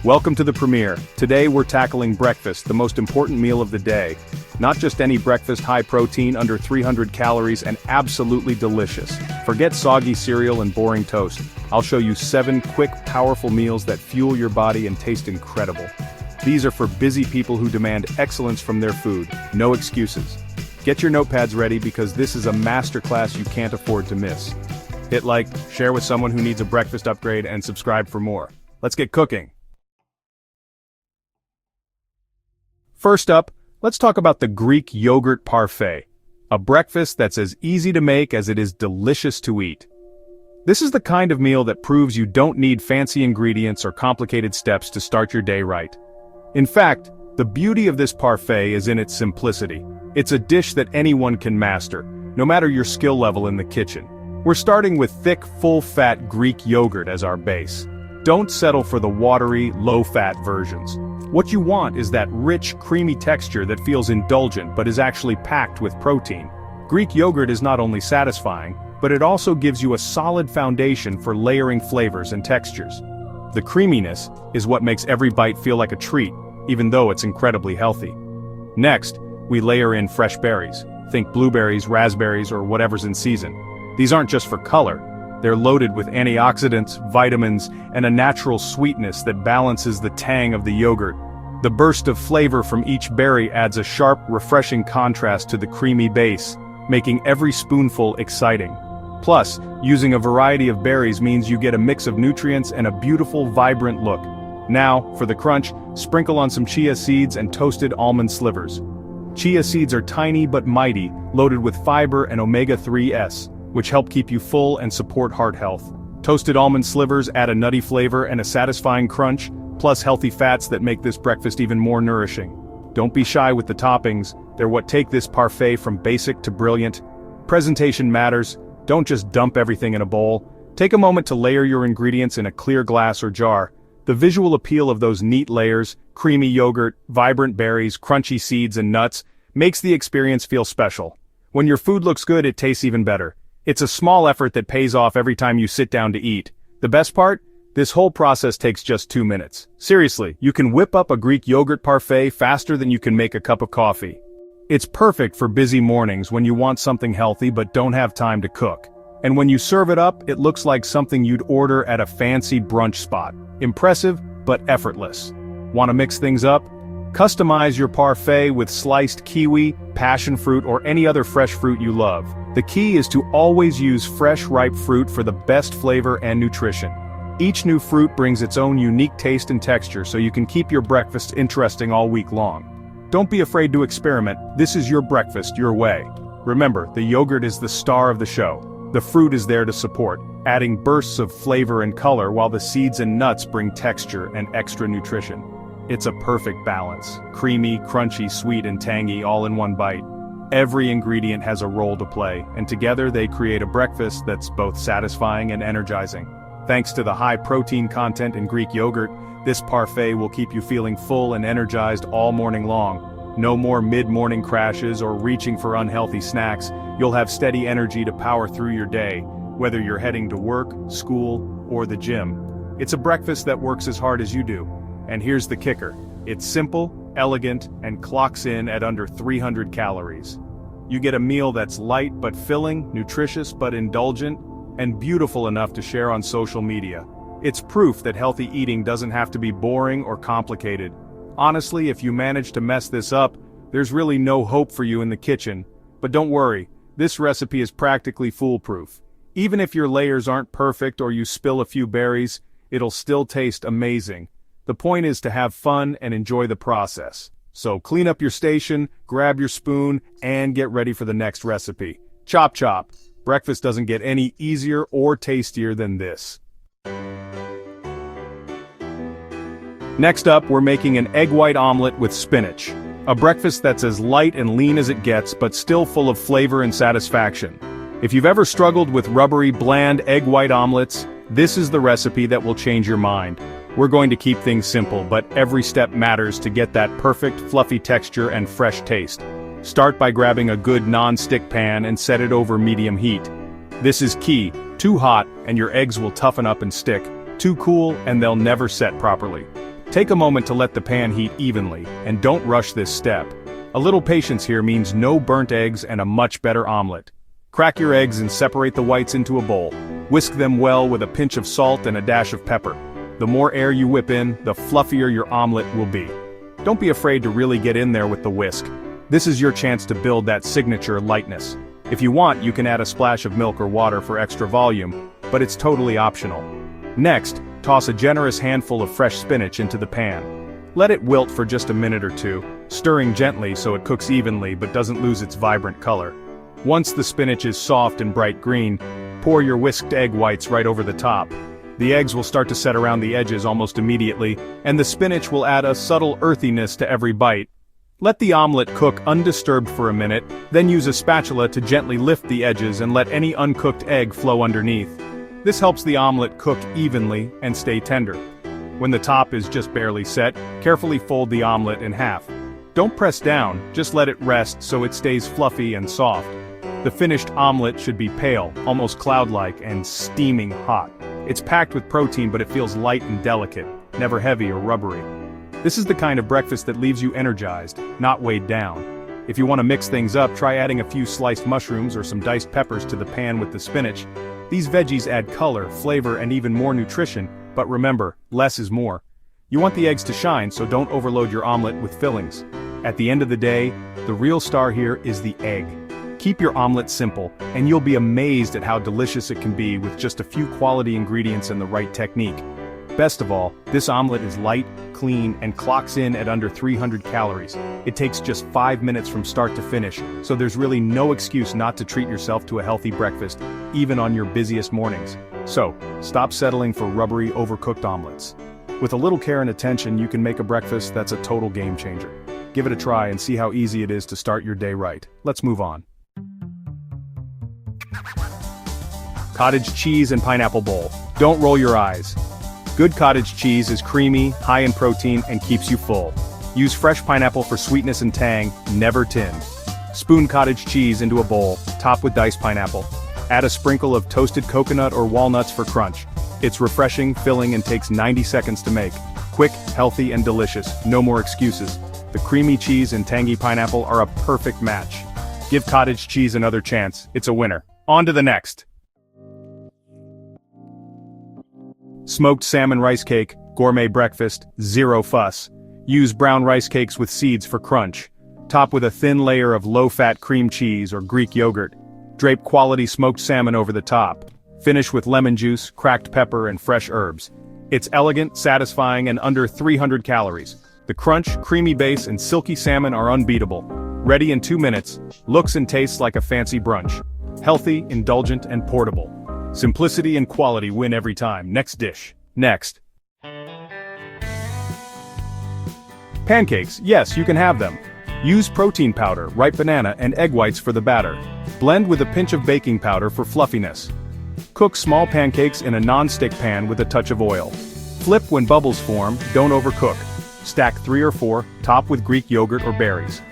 Welcome to the premiere. Today we're tackling breakfast, the most important meal of the day. Not just any breakfast, high protein, under 300 calories, and absolutely delicious. Forget soggy cereal and boring toast. I'll show you 7 quick, powerful meals that fuel your body and taste incredible. These are for busy people who demand excellence from their food. No excuses. Get your notepads ready because this is a masterclass you can't afford to miss. Hit like, share with someone who needs a breakfast upgrade, and subscribe for more. Let's get cooking. First up, let's talk about the Greek yogurt parfait, a breakfast that's as easy to make as it is delicious to eat. This is the kind of meal that proves you don't need fancy ingredients or complicated steps to start your day right. In fact, the beauty of this parfait is in its simplicity. It's a dish that anyone can master, no matter your skill level in the kitchen. We're starting with thick, full-fat Greek yogurt as our base. Don't settle for the watery, low-fat versions. What you want is that rich, creamy texture that feels indulgent but is actually packed with protein. Greek yogurt is not only satisfying, but it also gives you a solid foundation for layering flavors and textures. The creaminess is what makes every bite feel like a treat, even though it's incredibly healthy. Next, we layer in fresh berries. Think blueberries, raspberries, or whatever's in season. These aren't just for color. They're loaded with antioxidants, vitamins, and a natural sweetness that balances the tang of the yogurt. The burst of flavor from each berry adds a sharp, refreshing contrast to the creamy base, making every spoonful exciting. Plus, using a variety of berries means you get a mix of nutrients and a beautiful, vibrant look. Now, for the crunch, sprinkle on some chia seeds and toasted almond slivers. Chia seeds are tiny but mighty, loaded with fiber and omega-3s, which help keep you full and support heart health. Toasted almond slivers add a nutty flavor and a satisfying crunch, plus healthy fats that make this breakfast even more nourishing. Don't be shy with the toppings, they're what take this parfait from basic to brilliant. Presentation matters, don't just dump everything in a bowl. Take a moment to layer your ingredients in a clear glass or jar. The visual appeal of those neat layers, creamy yogurt, vibrant berries, crunchy seeds and nuts, makes the experience feel special. When your food looks good, it tastes even better. It's a small effort that pays off every time you sit down to eat. The best part? This whole process takes just 2 minutes. Seriously, you can whip up a Greek yogurt parfait faster than you can make a cup of coffee. It's perfect for busy mornings when you want something healthy but don't have time to cook. And when you serve it up, it looks like something you'd order at a fancy brunch spot. Impressive, but effortless. Want to mix things up? Customize your parfait with sliced kiwi, passion fruit, or any other fresh fruit you love. The key is to always use fresh, ripe fruit for the best flavor and nutrition. Each new fruit brings its own unique taste and texture, so you can keep your breakfast interesting all week long. Don't be afraid to experiment. This is your breakfast, your way. Remember, the yogurt is the star of the show. The fruit is there to support, adding bursts of flavor and color while the seeds and nuts bring texture and extra nutrition. It's a perfect balance. Creamy, crunchy, sweet, and tangy all in one bite. Every ingredient has a role to play, and together they create a breakfast that's both satisfying and energizing. Thanks to the high protein content in Greek yogurt, this parfait will keep you feeling full and energized all morning long. No more mid-morning crashes or reaching for unhealthy snacks. You'll have steady energy to power through your day, whether you're heading to work, school, or the gym. It's a breakfast that works as hard as you do. And here's the kicker. It's simple, elegant, and clocks in at under 300 calories. You get a meal that's light but filling, nutritious but indulgent, and beautiful enough to share on social media. It's proof that healthy eating doesn't have to be boring or complicated. Honestly, if you manage to mess this up, there's really no hope for you in the kitchen. But don't worry, this recipe is practically foolproof. Even if your layers aren't perfect or you spill a few berries, it'll still taste amazing. The point is to have fun and enjoy the process. So clean up your station, grab your spoon, and get ready for the next recipe. Chop chop. Breakfast doesn't get any easier or tastier than this. Next up, we're making an egg white omelet with spinach. A breakfast that's as light and lean as it gets, but still full of flavor and satisfaction. If you've ever struggled with rubbery, bland egg white omelets, this is the recipe that will change your mind. We're going to keep things simple, but every step matters to get that perfect, fluffy texture and fresh taste. Start by grabbing a good non-stick pan and set it over medium heat. This is key. Too hot, and your eggs will toughen up and stick. Too cool, and they'll never set properly. Take a moment to let the pan heat evenly, and don't rush this step. A little patience here means no burnt eggs and a much better omelet. Crack your eggs and separate the whites into a bowl. Whisk them well with a pinch of salt and a dash of pepper. The more air you whip in, the fluffier your omelet will be. Don't be afraid to really get in there with the whisk. This is your chance to build that signature lightness. If you want, you can add a splash of milk or water for extra volume, but it's totally optional. Next, toss a generous handful of fresh spinach into the pan. Let it wilt for just a minute or two, stirring gently so it cooks evenly but doesn't lose its vibrant color. Once the spinach is soft and bright green, pour your whisked egg whites right over the top. The eggs will start to set around the edges almost immediately, and the spinach will add a subtle earthiness to every bite. Let the omelet cook undisturbed for a minute, then use a spatula to gently lift the edges and let any uncooked egg flow underneath. This helps the omelet cook evenly and stay tender. When the top is just barely set, carefully fold the omelet in half. Don't press down, just let it rest so it stays fluffy and soft. The finished omelet should be pale, almost cloud-like, and steaming hot. It's packed with protein, but it feels light and delicate, never heavy or rubbery. This is the kind of breakfast that leaves you energized, not weighed down. If you want to mix things up, try adding a few sliced mushrooms or some diced peppers to the pan with the spinach. These veggies add color, flavor, and even more nutrition, but remember, less is more. You want the eggs to shine, so don't overload your omelet with fillings. At the end of the day, the real star here is the egg. Keep your omelet simple, and you'll be amazed at how delicious it can be with just a few quality ingredients and the right technique. Best of all, this omelet is light, clean, and clocks in at under 300 calories. It takes just 5 minutes from start to finish, so there's really no excuse not to treat yourself to a healthy breakfast, even on your busiest mornings. So, stop settling for rubbery, overcooked omelets. With a little care and attention, you can make a breakfast that's a total game changer. Give it a try and see how easy it is to start your day right. Let's move on. Cottage cheese and pineapple bowl. Don't roll your eyes. Good cottage cheese is creamy, high in protein, and keeps you full. Use fresh pineapple for sweetness and tang, never tinned. Spoon cottage cheese into a bowl, top with diced pineapple. Add a sprinkle of toasted coconut or walnuts for crunch. It's refreshing, filling, and takes 90 seconds to make. Quick, healthy, and delicious, no more excuses. The creamy cheese and tangy pineapple are a perfect match. Give cottage cheese another chance, it's a winner. On to the next. Smoked salmon rice cake, gourmet breakfast, zero fuss. Use brown rice cakes with seeds for crunch. Top with a thin layer of low-fat cream cheese or Greek yogurt. Drape quality smoked salmon over the top. Finish with lemon juice, cracked pepper, and fresh herbs. It's elegant, satisfying, and under 300 calories. The crunch, creamy base, and silky salmon are unbeatable. Ready in 2 minutes, looks and tastes like a fancy brunch. Healthy, indulgent, and portable. Simplicity and quality win every time. Next dish. Next. Pancakes, yes, you can have them. Use protein powder, ripe banana, and egg whites for the batter. Blend with a pinch of baking powder for fluffiness. Cook small pancakes in a non-stick pan with a touch of oil. Flip when bubbles form, don't overcook. Stack 3 or 4, top with Greek yogurt or berries.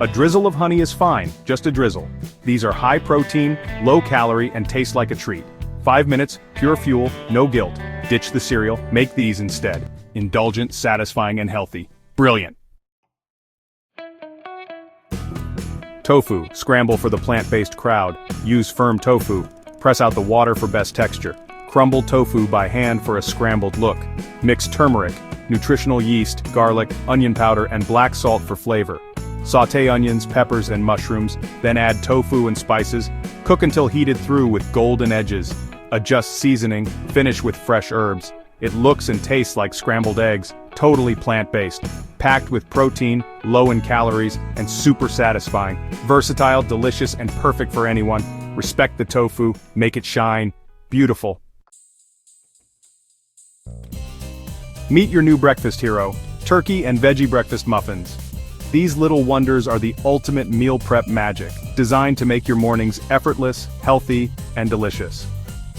A drizzle of honey is fine, just a drizzle. These are high protein, low calorie, and taste like a treat. 5 minutes, pure fuel, no guilt. Ditch the cereal, make these instead. Indulgent, satisfying, and healthy. Brilliant. Tofu, scramble for the plant-based crowd. Use firm tofu. Press out the water for best texture. Crumble tofu by hand for a scrambled look. Mix turmeric, nutritional yeast, garlic, onion powder, and black salt for flavor. Sauté onions, peppers, and mushrooms, then add tofu and spices. Cook until heated through with golden edges. Adjust seasoning, finish with fresh herbs. It looks and tastes like scrambled eggs, totally plant-based. Packed with protein, low in calories, and super satisfying. Versatile, delicious, and perfect for anyone. Respect the tofu, make it shine. Beautiful. Meet your new breakfast hero, turkey and veggie breakfast muffins. These little wonders are the ultimate meal prep magic, designed to make your mornings effortless, healthy, and delicious.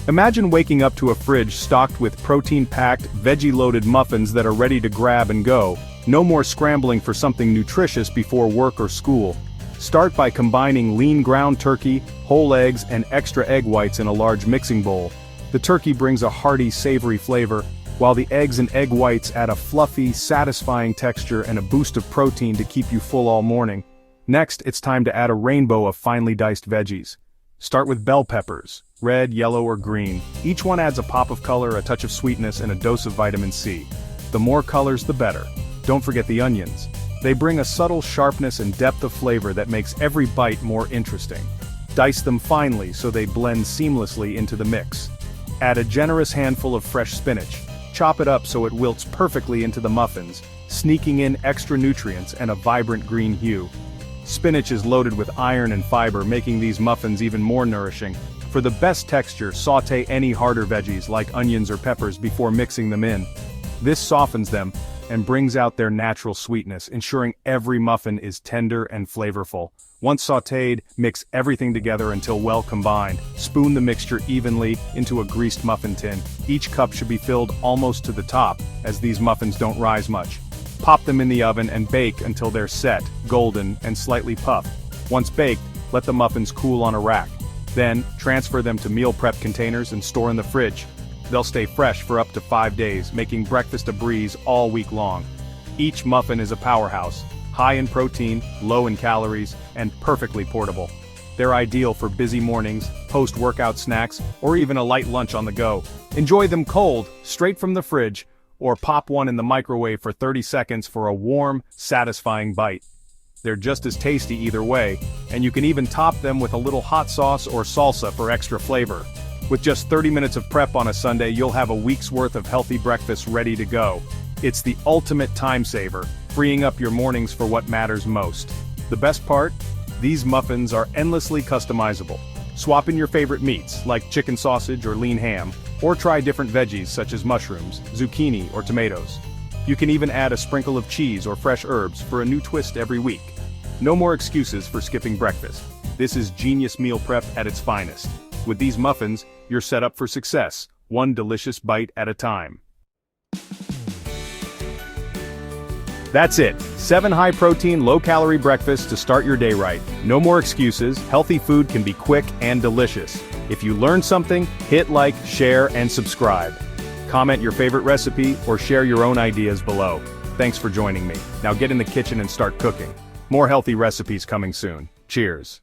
Imagine waking up to a fridge stocked with protein-packed, veggie-loaded muffins that are ready to grab and go. No more scrambling for something nutritious before work or school. Start by combining lean ground turkey, whole eggs, and extra egg whites in a large mixing bowl. The turkey brings a hearty, savory flavor, while the eggs and egg whites add a fluffy, satisfying texture and a boost of protein to keep you full all morning. Next, it's time to add a rainbow of finely diced veggies. Start with bell peppers, red, yellow, or green. Each one adds a pop of color, a touch of sweetness, and a dose of vitamin C. The more colors, the better. Don't forget the onions. They bring a subtle sharpness and depth of flavor that makes every bite more interesting. Dice them finely so they blend seamlessly into the mix. Add a generous handful of fresh spinach. Chop it up so it wilts perfectly into the muffins, sneaking in extra nutrients and a vibrant green hue. Spinach is loaded with iron and fiber, making these muffins even more nourishing. For the best texture, sauté any harder veggies like onions or peppers before mixing them in. This softens them and brings out their natural sweetness, ensuring every muffin is tender and flavorful. Once sautéed, mix everything together until well combined. Spoon the mixture evenly into a greased muffin tin. Each cup should be filled almost to the top, as these muffins don't rise much. Pop them in the oven and bake until they're set, golden, and slightly puffed. Once baked, let the muffins cool on a rack. Then, transfer them to meal prep containers and store in the fridge. They'll stay fresh for up to 5 days, making breakfast a breeze all week long. Each muffin is a powerhouse, high in protein, low in calories, and perfectly portable. They're ideal for busy mornings, post-workout snacks, or even a light lunch on the go. Enjoy them cold, straight from the fridge, or pop one in the microwave for 30 seconds for a warm, satisfying bite. They're just as tasty either way, and you can even top them with a little hot sauce or salsa for extra flavor. With just 30 minutes of prep on a Sunday, you'll have a week's worth of healthy breakfast ready to go. It's the ultimate time saver, freeing up your mornings for what matters most. The best part? These muffins are endlessly customizable. Swap in your favorite meats, like chicken sausage or lean ham, or try different veggies such as mushrooms, zucchini, or tomatoes. You can even add a sprinkle of cheese or fresh herbs for a new twist every week. No more excuses for skipping breakfast. This is genius meal prep at its finest. With these muffins, you're set up for success, one delicious bite at a time. That's it. 7 high-protein, low-calorie breakfasts to start your day right. No more excuses. Healthy food can be quick and delicious. If you learned something, hit like, share, and subscribe. Comment your favorite recipe or share your own ideas below. Thanks for joining me. Now get in the kitchen and start cooking. More healthy recipes coming soon. Cheers.